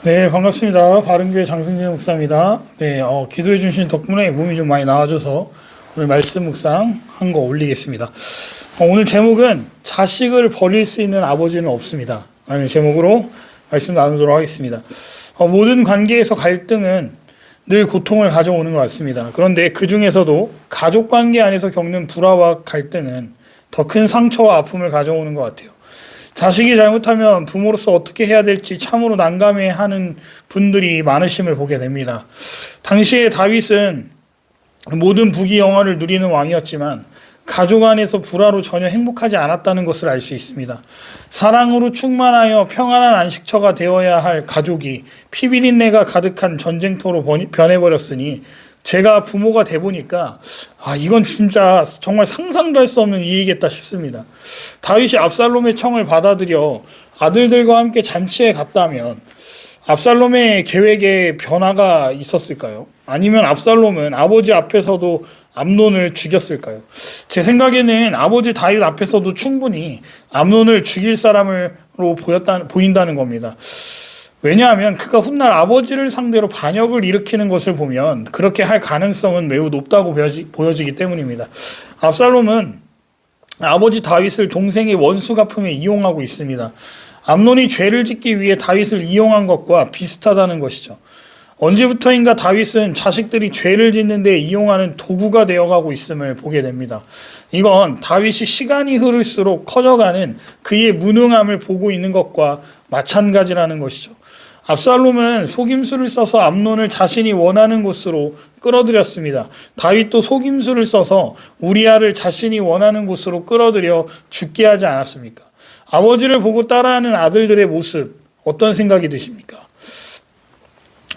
네, 반갑습니다. 바른교회 장승진 목사입니다. 네, 기도해 주신 덕분에 몸이 좀 많이 나아져서 오늘 말씀 묵상 한 거 올리겠습니다. 오늘 제목은 자식을 버릴 수 있는 아버지는 없습니다. 라는 제목으로 말씀 나누도록 하겠습니다. 모든 관계에서 갈등은 늘 고통을 가져오는 것 같습니다. 그런데 그 중에서도 가족 관계 안에서 겪는 불화와 갈등은 더 큰 상처와 아픔을 가져오는 것 같아요. 자식이 잘못하면 부모로서 어떻게 해야 될지 참으로 난감해하는 분들이 많으심을 보게 됩니다. 당시에 다윗은 모든 부귀 영화를 누리는 왕이었지만 가족 안에서 불화로 전혀 행복하지 않았다는 것을 알 수 있습니다. 사랑으로 충만하여 평안한 안식처가 되어야 할 가족이 피비린내가 가득한 전쟁터로 변해버렸으니 제가 부모가 돼 보니까 이건 진짜 정말 상상도 할 수 없는 일이겠다 싶습니다. 다윗이 압살롬의 청을 받아들여 아들들과 함께 잔치에 갔다면 압살롬의 계획에 변화가 있었을까요? 아니면 압살롬은 아버지 앞에서도 암논을 죽였을까요? 제 생각에는 아버지 다윗 앞에서도 충분히 암논을 죽일 사람으로 보인다는 겁니다. 왜냐하면 그가 훗날 아버지를 상대로 반역을 일으키는 것을 보면 그렇게 할 가능성은 매우 높다고 보여지기 때문입니다. 압살롬은 아버지 다윗을 동생의 원수 갚음에 이용하고 있습니다. 암논이 죄를 짓기 위해 다윗을 이용한 것과 비슷하다는 것이죠. 언제부터인가 다윗은 자식들이 죄를 짓는 데 이용하는 도구가 되어가고 있음을 보게 됩니다. 이건 다윗이 시간이 흐를수록 커져가는 그의 무능함을 보고 있는 것과 마찬가지라는 것이죠. 압살롬은 속임수를 써서 암논을 자신이 원하는 곳으로 끌어들였습니다. 다윗도 속임수를 써서 우리아를 자신이 원하는 곳으로 끌어들여 죽게 하지 않았습니까? 아버지를 보고 따라하는 아들들의 모습 어떤 생각이 드십니까?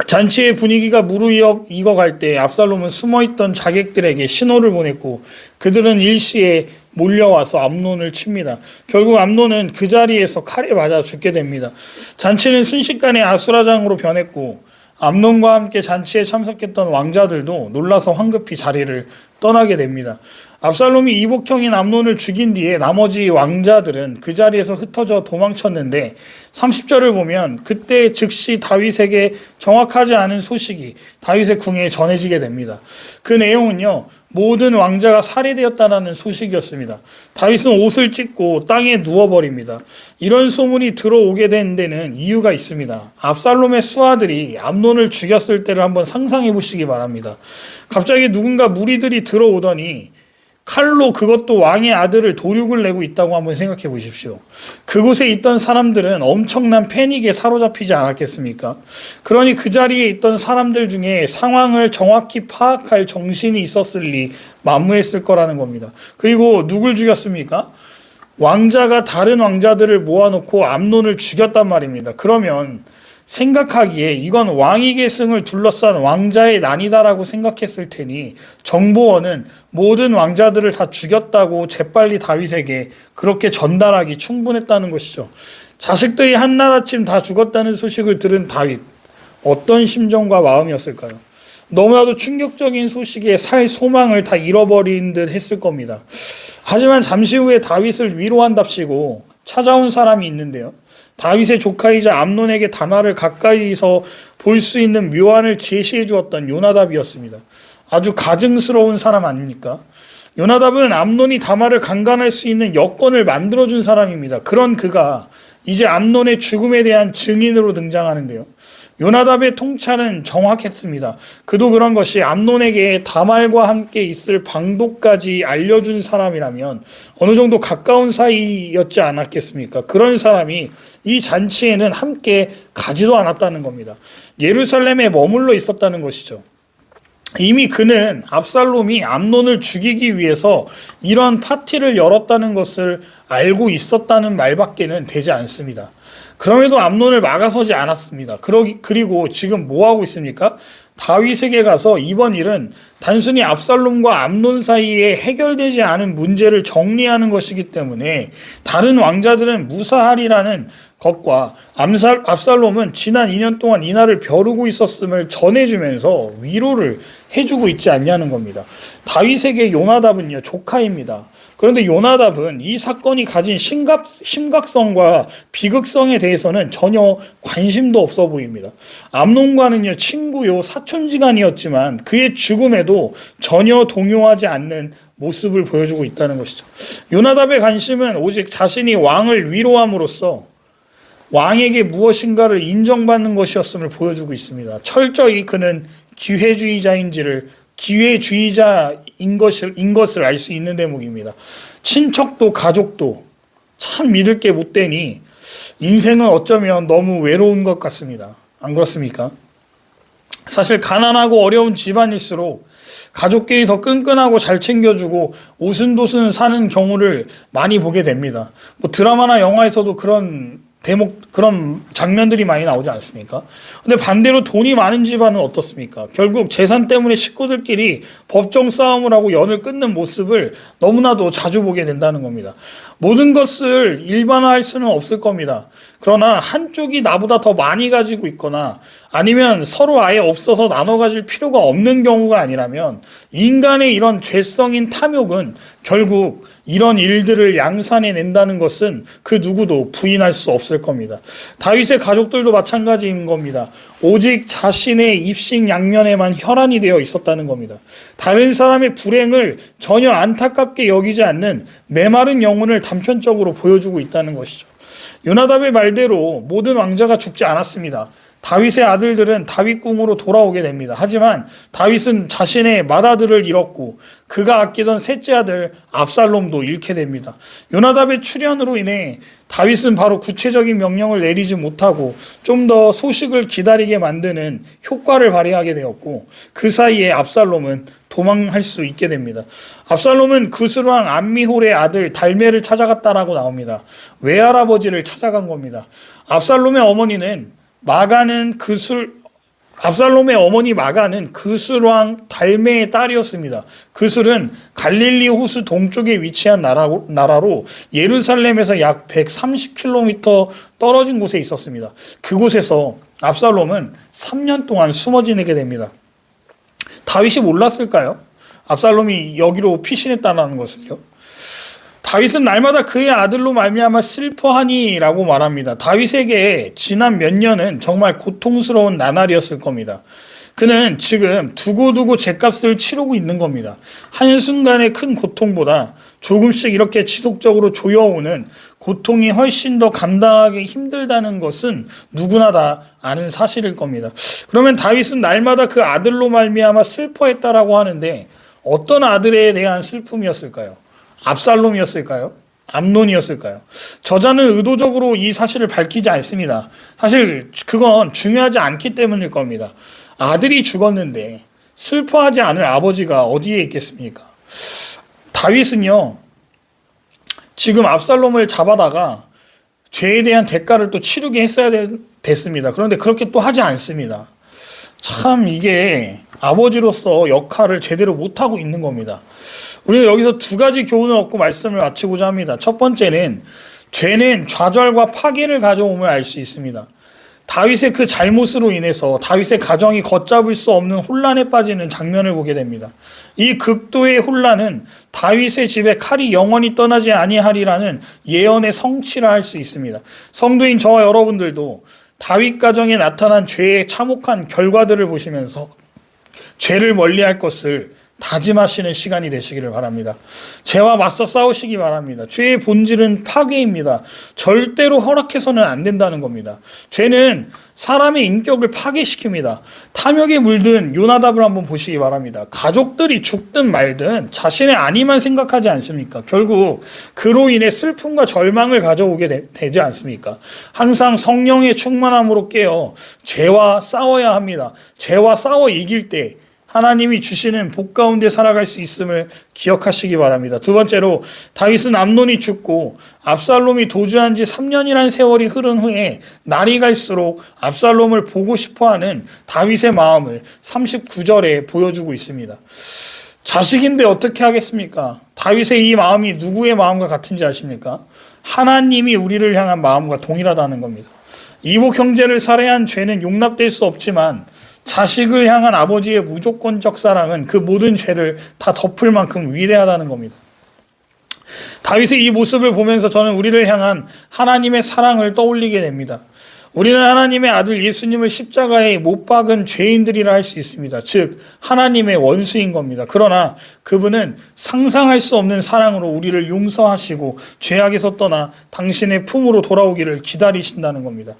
잔치의 분위기가 무르익어갈 때 압살롬은 숨어있던 자객들에게 신호를 보냈고 그들은 일시에 몰려와서 암논을 칩니다. 결국 암논은 그 자리에서 칼에 맞아 죽게 됩니다. 잔치는 순식간에 아수라장으로 변했고 암논과 함께 잔치에 참석했던 왕자들도 놀라서 황급히 자리를 떠나게 됩니다. 압살롬이 이복형인 암논을 죽인 뒤에 나머지 왕자들은 그 자리에서 흩어져 도망쳤는데 30절을 보면 그때 즉시 다윗에게 정확하지 않은 소식이 다윗의 궁에 전해지게 됩니다. 그 내용은요, 모든 왕자가 살해되었다는 소식이었습니다. 다윗은 옷을 찢고 땅에 누워버립니다. 이런 소문이 들어오게 된 데는 이유가 있습니다. 압살롬의 수하들이 암논을 죽였을 때를 한번 상상해 보시기 바랍니다. 갑자기 누군가 무리들이 들어오더니 칼로 그것도 왕의 아들을 도륙을 내고 있다고 한번 생각해 보십시오. 그곳에 있던 사람들은 엄청난 패닉에 사로잡히지 않았겠습니까? 그러니 그 자리에 있던 사람들 중에 상황을 정확히 파악할 정신이 있었을 리 만무했을 거라는 겁니다. 그리고 누굴 죽였습니까? 왕자가 다른 왕자들을 모아놓고 암논을 죽였단 말입니다. 그러면 생각하기에 이건 왕위 계승을 둘러싼 왕자의 난이다라고 생각했을 테니 정보원은 모든 왕자들을 다 죽였다고 재빨리 다윗에게 그렇게 전달하기 충분했다는 것이죠. 자식들이 한나라쯤 다 죽었다는 소식을 들은 다윗, 어떤 심정과 마음이었을까요? 너무나도 충격적인 소식에 살 소망을 다 잃어버린 듯 했을 겁니다. 하지만 잠시 후에 다윗을 위로한답시고 찾아온 사람이 있는데요. 다윗의 조카이자 암논에게 다말을 가까이서 볼 수 있는 묘안을 제시해 주었던 요나답이었습니다. 아주 가증스러운 사람 아닙니까? 요나답은 암논이 다말을 강간할 수 있는 여건을 만들어준 사람입니다. 그런 그가 이제 암논의 죽음에 대한 증인으로 등장하는데요. 요나답의 통찰은 정확했습니다. 그도 그런 것이 암논에게 다말과 함께 있을 방도까지 알려준 사람이라면 어느 정도 가까운 사이였지 않았겠습니까? 그런 사람이 이 잔치에는 함께 가지도 않았다는 겁니다. 예루살렘에 머물러 있었다는 것이죠. 이미 그는 압살롬이 암논을 죽이기 위해서 이런 파티를 열었다는 것을 알고 있었다는 말밖에는 되지 않습니다. 그럼에도 암논을 막아서지 않았습니다. 그리고 지금 뭐 하고 있습니까? 다윗에게 가서 이번 일은 단순히 압살롬과 암논 사이에 해결되지 않은 문제를 정리하는 것이기 때문에 다른 왕자들은 무사하리라는 것과 압살롬은 지난 2년 동안 이날을 벼르고 있었음을 전해주면서 위로를 해주고 있지 않냐는 겁니다. 다윗에게 요나답은요, 조카입니다. 그런데 요나답은 이 사건이 가진 심각성과 비극성에 대해서는 전혀 관심도 없어 보입니다. 암논과는요, 친구요, 사촌지간이었지만 그의 죽음에도 전혀 동요하지 않는 모습을 보여주고 있다는 것이죠. 요나답의 관심은 오직 자신이 왕을 위로함으로써 왕에게 무엇인가를 인정받는 것이었음을 보여주고 있습니다. 철저히 그는 기회주의자인 것을 알 수 있는 대목입니다. 친척도 가족도 참 믿을 게 못 되니 인생은 어쩌면 너무 외로운 것 같습니다. 안 그렇습니까? 사실 가난하고 어려운 집안일수록 가족끼리 더 끈끈하고 잘 챙겨주고 오순도순 사는 경우를 많이 보게 됩니다. 뭐 드라마나 영화에서도 그런 장면들이 많이 나오지 않습니까? 근데 반대로 돈이 많은 집안은 어떻습니까? 결국 재산 때문에 식구들끼리 법정 싸움을 하고 연을 끊는 모습을 너무나도 자주 보게 된다는 겁니다. 모든 것을 일반화할 수는 없을 겁니다. 그러나 한쪽이 나보다 더 많이 가지고 있거나 아니면 서로 아예 없어서 나눠 가질 필요가 없는 경우가 아니라면 인간의 이런 죄성인 탐욕은 결국 이런 일들을 양산해낸다는 것은 그 누구도 부인할 수 없을 겁니다. 다윗의 가족들도 마찬가지인 겁니다. 오직 자신의 입식 양면에만 혈안이 되어 있었다는 겁니다. 다른 사람의 불행을 전혀 안타깝게 여기지 않는 메마른 영혼을 단편적으로 보여주고 있다는 것이죠. 요나답의 말대로 모든 왕자가 죽지 않았습니다. 다윗의 아들들은 다윗궁으로 돌아오게 됩니다. 하지만 다윗은 자신의 맏아들을 잃었고 그가 아끼던 셋째 아들 압살롬도 잃게 됩니다. 요나답의 출현으로 인해 다윗은 바로 구체적인 명령을 내리지 못하고 좀 더 소식을 기다리게 만드는 효과를 발휘하게 되었고 그 사이에 압살롬은 도망할 수 있게 됩니다. 압살롬은 구스왕 암미홀의 아들 달메를 찾아갔다라고 나옵니다. 외할아버지를 찾아간 겁니다. 압살롬의 어머니 마가는 그술왕 달메의 딸이었습니다. 그술은 갈릴리 호수 동쪽에 위치한 나라로 예루살렘에서 약 130km 떨어진 곳에 있었습니다. 그곳에서 압살롬은 3년 동안 숨어 지내게 됩니다. 다윗이 몰랐을까요? 압살롬이 여기로 피신했다는 것을요. 다윗은 날마다 그의 아들로 말미암아 슬퍼하니라고 말합니다. 다윗에게 지난 몇 년은 정말 고통스러운 나날이었을 겁니다. 그는 지금 두고두고 죗값을 치르고 있는 겁니다. 한순간의 큰 고통보다 조금씩 이렇게 지속적으로 조여오는 고통이 훨씬 더 감당하기 힘들다는 것은 누구나 다 아는 사실일 겁니다. 그러면 다윗은 날마다 그 아들로 말미암아 슬퍼했다라고 하는데 어떤 아들에 대한 슬픔이었을까요? 압살롬이었을까요? 암논이었을까요? 저자는 의도적으로 이 사실을 밝히지 않습니다. 사실 그건 중요하지 않기 때문일 겁니다. 아들이 죽었는데 슬퍼하지 않을 아버지가 어디에 있겠습니까? 다윗은요, 지금 압살롬을 잡아다가 죄에 대한 대가를 또 치르게 했어야 됐습니다. 그런데 그렇게 또 하지 않습니다. 참 이게 아버지로서 역할을 제대로 못하고 있는 겁니다. 우리는 여기서 두 가지 교훈을 얻고 말씀을 마치고자 합니다. 첫 번째는 죄는 좌절과 파괴를 가져옴을 알 수 있습니다. 다윗의 그 잘못으로 인해서 다윗의 가정이 걷잡을 수 없는 혼란에 빠지는 장면을 보게 됩니다. 이 극도의 혼란은 다윗의 집에 칼이 영원히 떠나지 아니하리라는 예언의 성취라 할 수 있습니다. 성도인 저와 여러분들도 다윗 가정에 나타난 죄의 참혹한 결과들을 보시면서 죄를 멀리할 것을 다짐하시는 시간이 되시기를 바랍니다. 죄와 맞서 싸우시기 바랍니다. 죄의 본질은 파괴입니다. 절대로 허락해서는 안 된다는 겁니다. 죄는 사람의 인격을 파괴시킵니다. 탐욕에 물든 요나답을 한번 보시기 바랍니다. 가족들이 죽든 말든 자신의 안위만 생각하지 않습니까? 결국 그로 인해 슬픔과 절망을 가져오게 되지 않습니까? 항상 성령의 충만함으로 깨어 죄와 싸워야 합니다. 죄와 싸워 이길 때 하나님이 주시는 복 가운데 살아갈 수 있음을 기억하시기 바랍니다. 두 번째로 다윗은 암논이 죽고 압살롬이 도주한 지 3년이라는 세월이 흐른 후에 날이 갈수록 압살롬을 보고 싶어하는 다윗의 마음을 39절에 보여주고 있습니다. 자식인데 어떻게 하겠습니까? 다윗의 이 마음이 누구의 마음과 같은지 아십니까? 하나님이 우리를 향한 마음과 동일하다는 겁니다. 이복 형제를 살해한 죄는 용납될 수 없지만 자식을 향한 아버지의 무조건적 사랑은 그 모든 죄를 다 덮을 만큼 위대하다는 겁니다. 다윗의 이 모습을 보면서 저는 우리를 향한 하나님의 사랑을 떠올리게 됩니다. 우리는 하나님의 아들 예수님을 십자가에 못 박은 죄인들이라 할 수 있습니다. 즉 하나님의 원수인 겁니다. 그러나 그분은 상상할 수 없는 사랑으로 우리를 용서하시고 죄악에서 떠나 당신의 품으로 돌아오기를 기다리신다는 겁니다.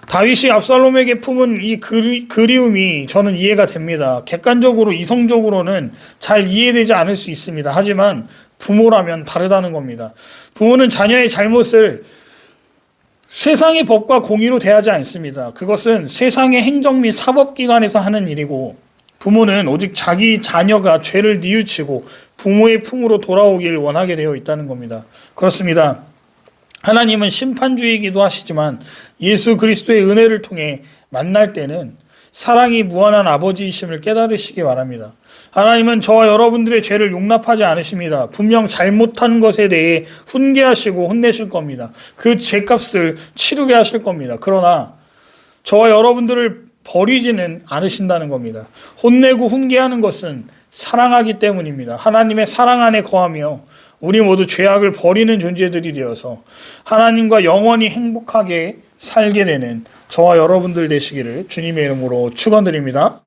다윗이 압살롬에게 품은 이 그리움이 저는 이해가 됩니다. 객관적으로 이성적으로는 잘 이해되지 않을 수 있습니다. 하지만 부모라면 다르다는 겁니다. 부모는 자녀의 잘못을 세상의 법과 공의로 대하지 않습니다. 그것은 세상의 행정 및 사법기관에서 하는 일이고, 부모는 오직 자기 자녀가 죄를 뉘우치고 부모의 품으로 돌아오길 원하게 되어 있다는 겁니다. 그렇습니다. 하나님은 심판주의이기도 하시지만 예수 그리스도의 은혜를 통해 만날 때는 사랑이 무한한 아버지이심을 깨달으시기 바랍니다. 하나님은 저와 여러분들의 죄를 용납하지 않으십니다. 분명 잘못한 것에 대해 훈계하시고 혼내실 겁니다. 그 죄값을 치르게 하실 겁니다. 그러나 저와 여러분들을 버리지는 않으신다는 겁니다. 혼내고 훈계하는 것은 사랑하기 때문입니다. 하나님의 사랑 안에 거하며 우리 모두 죄악을 버리는 존재들이 되어서 하나님과 영원히 행복하게 살게 되는 저와 여러분들 되시기를 주님의 이름으로 축원드립니다.